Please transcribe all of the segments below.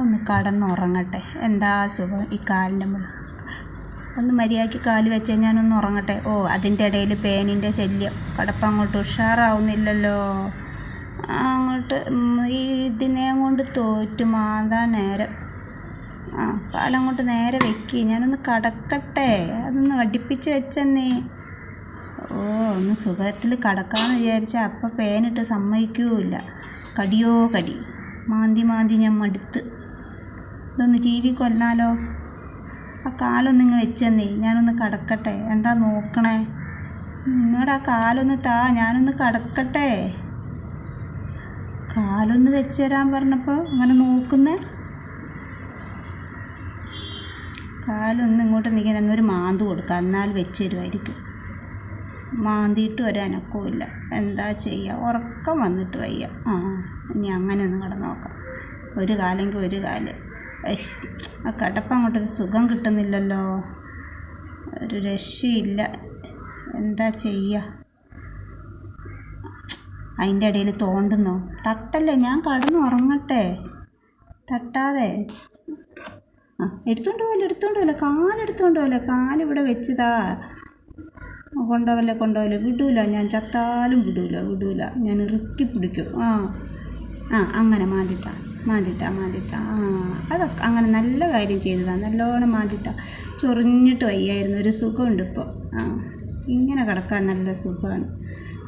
ഒന്ന് കടന്നുറങ്ങട്ടെ. എന്താ സുഖം ഈ കാലിൻ്റെ മുകളിൽ. ഒന്ന് മര്യാദയ്ക്ക് കാല് വെച്ചാൽ ഞാനൊന്ന് ഉറങ്ങട്ടെ. ഓ, അതിൻ്റെ ഇടയിൽ പേനിൻ്റെ ശല്യം. കടപ്പം അങ്ങോട്ട് ഉഷാറാവുന്നില്ലല്ലോ. അങ്ങോട്ട് ഇതിനെ കൊണ്ട് തോറ്റ് മാന്താൻ നേരം. കാലങ്ങോട്ട് നേരെ വെക്കി. ഞാനൊന്ന് കടക്കട്ടെ. അതൊന്ന് അടുപ്പിച്ച് വെച്ചെന്നേ. ഒന്ന് സുഖത്തിൽ കടക്കാമെന്ന് വിചാരിച്ചാൽ അപ്പം പേനിട്ട് സമ്മതിക്കുകയില്ല. കടിയോ കടി. മാന്തി ഞാൻ മടുത്ത്. ഇതൊന്ന് ജീവി കൊല്ലാലോ. ആ കാലൊന്നിങ്ങ് വെച്ചെന്നേ. ഞാനൊന്ന് കടക്കട്ടെ. എന്താ നോക്കണേ? നിന്നോട് ആ കാലൊന്ന് താ, ഞാനൊന്ന് കടക്കട്ടെ. കാലൊന്ന് വെച്ച് തരാൻ പറഞ്ഞപ്പോൾ അങ്ങനെ നോക്കുന്നേ. കാലൊന്ന് ഇങ്ങോട്ട് നിൽക്കാൻ എന്നൊരു മാന്ത് കൊടുക്കുക, എന്നാൽ വെച്ച് തരുമായിരിക്കും. മാന്തിയിട്ട് ഒരനക്കവും ഇല്ല. എന്താ ചെയ്യുക? ഉറക്കം വന്നിട്ട് വയ്യ. ഇനി അങ്ങനെ ഒന്ന് കിടന്ന് നോക്കാം. ഒരു കാലെങ്കിൽ ഒരു കാല്. ആ കിടപ്പം അങ്ങോട്ടൊരു സുഖം കിട്ടുന്നില്ലല്ലോ. ഒരു രക്ഷയില്ല. എന്താ ചെയ്യുക? അതിൻ്റെ ഇടയിൽ തോണ്ടുന്നോ? തട്ടല്ലേ, ഞാൻ കടന്ന് ഉറങ്ങട്ടെ. തട്ടാതെ. എടുത്തോണ്ട് പോകല്ലേ, കാലെടുത്തോണ്ട് പോകല്ലേ. കാലിവിടെ വെച്ചതാ. കൊണ്ടുപോകല്ലേ. വിടൂല, ഞാൻ ചത്താലും വിടൂല. ഞാൻ ഇറുക്കി പിടിക്കും. അങ്ങനെ മാന്തിത്ത. അതൊക്കെ അങ്ങനെ നല്ല കാര്യം ചെയ്തതാണ്. നല്ലോണം മാന്തിത്ത. ചൊറിഞ്ഞിട്ട് വയ്യായിരുന്നു. ഒരു സുഖമുണ്ട് ഇപ്പോൾ. ഇങ്ങനെ കിടക്കാൻ നല്ല സുഖമാണ്.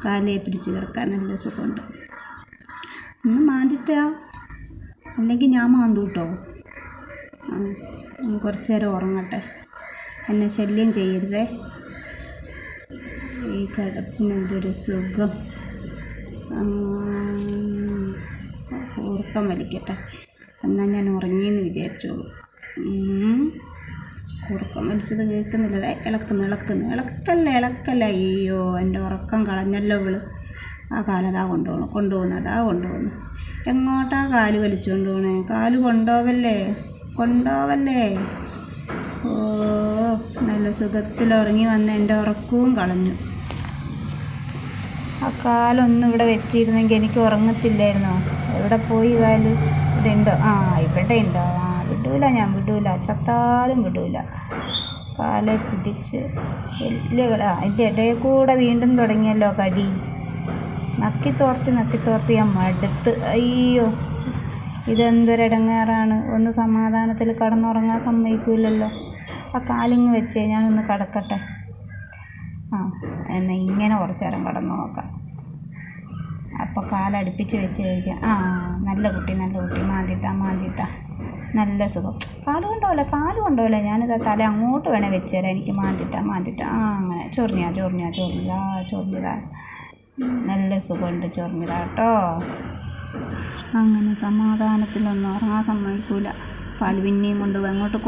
കാലേ പിടിച്ച് കിടക്കാൻ നല്ല സുഖമുണ്ട്. ഒന്ന് മാന്തിത്ത. അല്ലെങ്കിൽ ഞാൻ മാന്തു കേട്ടോ. ഇനി കുറച്ച് നേരം ഉറങ്ങട്ടെ. എന്നെ ശല്യം ചെയ്യരുതേ. ഈ കിടപ്പിനെന്തൊരു സുഖം. ഉറക്കം വലിക്കട്ടെ. എന്നാൽ ഞാൻ ഉറങ്ങിയെന്ന് വിചാരിച്ചോളൂ. ഉറക്കം വലിച്ചത് കേൾക്കുന്നില്ല. ഇളക്കല്ല. അയ്യോ, എൻ്റെ ഉറക്കം കളഞ്ഞല്ലോ ഇവള്. ആ കാലതാ കൊണ്ടുപോകുന്നു. എങ്ങോട്ടാ കാല് വലിച്ചുകൊണ്ട് പോണേ? കാല് കൊണ്ടുപോവല്ലേ. നല്ല സുഖത്തിൽ ഉറങ്ങി വന്ന് എൻ്റെ ഉറക്കവും കളഞ്ഞു. ആ കാലൊന്നും ഇവിടെ വെച്ചിരുന്നെങ്കിൽ എനിക്ക് ഉറങ്ങത്തില്ലായിരുന്നോ? എവിടെ പോയി കാല്? ഇവിടെ ഉണ്ടോ? ഇവിടെ ഉണ്ടോ? ഞാൻ വിടൂല. ചത്താലും വിടൂല. കാലെ പിടിച്ച് വലിയ അതിൻ്റെ ഇടയിൽ കൂടെ വീണ്ടും തുടങ്ങിയല്ലോ കടി. നക്കി തോർത്ത് ഞാൻ മടുത്ത്. അയ്യോ, ഇതെന്തൊരിടങ്ങേറാണ്. ഒന്ന് സമാധാനത്തിൽ കടന്നുറങ്ങാൻ സമ്മതിക്കില്ലല്ലോ. ആ കാലിങ്ങ് വെച്ചേ, ഞാനൊന്ന് കിടക്കട്ടെ. എന്നാൽ ഇങ്ങനെ കുറച്ച് നേരം കിടന്ന് നോക്കാം. അപ്പോൾ കാലടുപ്പിച്ച് വെച്ച് കഴിക്കാം. നല്ല കുട്ടി. മാന്തിത്ത. നല്ല സുഖം. കാല് കൊണ്ടുപോകല്ലേ. ഞാനിതാ തല അങ്ങോട്ട് വേണേൽ വെച്ച് തരാം. എനിക്ക് മാന്തിത്ത. അങ്ങനെ ചൊറിഞ്ഞതാ. നല്ല സുഖമുണ്ട്. ചൊറിഞ്ഞതാ കേട്ടോ. അങ്ങനെ സമാധാനത്തിലൊന്നും ഉറങ്ങാൻ സമ്മതിക്കൂല. കാല് പിന്നെയും ഇങ്ങോട്ട്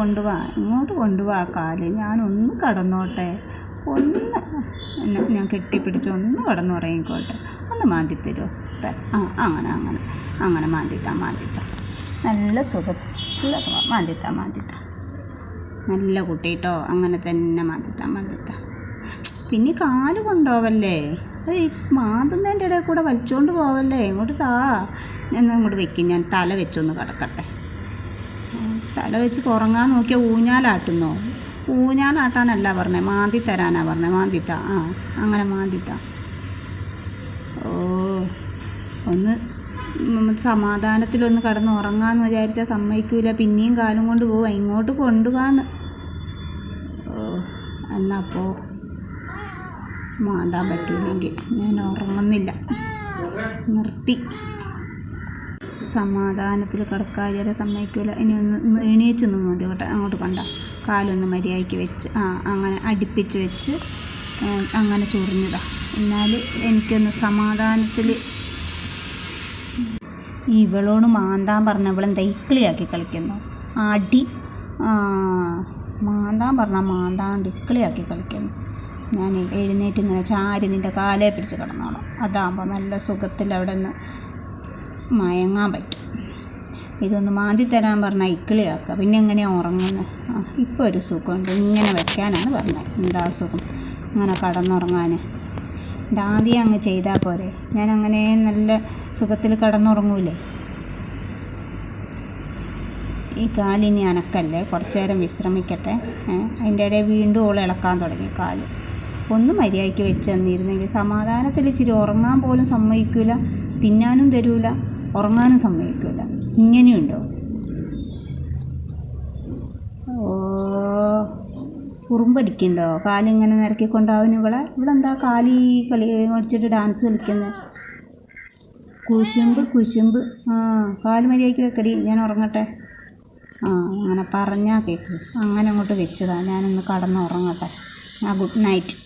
കൊണ്ടുപോവാ കാല്. ഞാനൊന്ന് കടന്നോട്ടെ. ഞാൻ കെട്ടിപ്പിടിച്ച് ഒന്ന് കടന്നുറങ്ങിക്കോട്ടെ. ഒന്ന് മാന്തിത്തരുമോ? അങ്ങനെ മാന്തിത്ത. നല്ല സുഖം. മാന്തിത്ത. നല്ല കുട്ടി കേട്ടോ. അങ്ങനെ തന്നെ മാന്തിത്ത. പിന്നെ കാല് കൊണ്ടുപോവല്ലേ. മാന്തുന്നതിൻ്റെ ഇടയിൽ കൂടെ വലിച്ചുകൊണ്ട് പോവല്ലേ. ഇങ്ങോട്ട് താ. അങ്ങോട്ട് വെക്കും. ഞാൻ തല വെച്ചൊന്ന് കിടക്കട്ടെ. തല വെച്ച് ഉറങ്ങാൻ നോക്കിയാൽ ഊഞ്ഞാലാട്ടുന്നോ? ഊഞ്ഞാലാട്ടാനല്ല പറഞ്ഞത്, മാന്തി തരാനാ പറഞ്ഞത്. മാന്തിത്ത. അങ്ങനെ മാന്തിത്ത. ഒന്ന് സമാധാനത്തിലൊന്ന് കടന്ന് ഉറങ്ങാമെന്ന് വിചാരിച്ചാൽ സമ്മതിക്കൂല. പിന്നെയും കാലും കൊണ്ട് പോവാ. ഇങ്ങോട്ട് കൊണ്ടുപോകാന്ന്. എന്നപ്പോൾ മാന്താൻ പറ്റൂലെങ്കിൽ ഞാൻ ഉറങ്ങുന്നില്ല. നിർത്തി. സമാധാനത്തിൽ കിടക്കാൻ സമ്മതിക്കൂല. ഇനി ഒന്ന് എണീച്ച് നിന്ന് മതി കേട്ടോ. അങ്ങോട്ട് കണ്ട കാലൊന്ന് മര്യാദയ്ക്ക് വെച്ച് അങ്ങനെ അടുപ്പിച്ച് വെച്ച് അങ്ങനെ ചൊറിഞ്ഞതാ. എന്നാൽ എനിക്കൊന്ന് സമാധാനത്തിൽ. ഇവളോട് മാന്താൻ പറഞ്ഞ ഇവളെന്താ ഇക്കിളിയാക്കി കളിക്കുന്നു. അടി. മാന്താൻ പറഞ്ഞാൽ മാന്താണ്ട് ഇക്കിളിയാക്കി കളിക്കുന്നു. ഞാൻ എഴുന്നേറ്റ് ഇങ്ങനെ ചാരി നിൻ്റെ കാലേ പിടിച്ച് കിടന്നോണം. അതാകുമ്പോൾ നല്ല സുഖത്തിൽ അവിടെ നിന്ന് മയങ്ങാൻ പറ്റും. ഇതൊന്ന് മാന്തി തരാൻ പറഞ്ഞാൽ ഇക്കിളിയാക്കുക. പിന്നെ എങ്ങനെയാണ് ഉറങ്ങുന്നത്? ഇപ്പോൾ ഒരു സുഖമുണ്ട്. ഇങ്ങനെ വയ്ക്കാനാണ് പറഞ്ഞത്. എന്താ സുഖം ഇങ്ങനെ കടന്നുറങ്ങാൻ. ഇതാദ്യം അങ്ങ് ചെയ്താൽ പോരെ. ഞാൻ അങ്ങനെ നല്ല സുഖത്തിൽ കിടന്നുറങ്ങൂലേ. ഈ കാലിനി അനക്കല്ലേ, കുറച്ച് നേരം വിശ്രമിക്കട്ടെ. അതിൻ്റെ ഇടയിൽ വീണ്ടും ഓൾ ഇളക്കാൻ തുടങ്ങി കാല്. ഒന്ന് മര്യാദയ്ക്ക് വെച്ച് തന്നിരുന്നെങ്കിൽ സമാധാനത്തിൽ ഇച്ചിരി ഉറങ്ങാൻ പോലും സമ്മതിക്കില്ല, തിന്നാനും തരൂല, ഉറങ്ങാനും സമ്മതിക്കില്ല. ഇങ്ങനെയുണ്ടോ? ഓ, കുറുമ്പടിക്കുന്നുണ്ടോ? കാലിങ്ങനെ നിരക്കിക്കൊണ്ടാവും ഇവളെന്താ കാലി കളി കളിച്ചിട്ട് ഡാൻസ് കളിക്കുന്നത്? കുശുമ്പ്. കാല് മര്യാദയ്ക്ക് വെക്കടി, ഞാൻ ഉറങ്ങട്ടെ. അങ്ങനെ പറഞ്ഞാൽ കേൾക്ക്. അങ്ങനെ അങ്ങോട്ട് വെച്ചതാണ്. ഞാനൊന്ന് കടന്നുറങ്ങട്ടെ. Good night.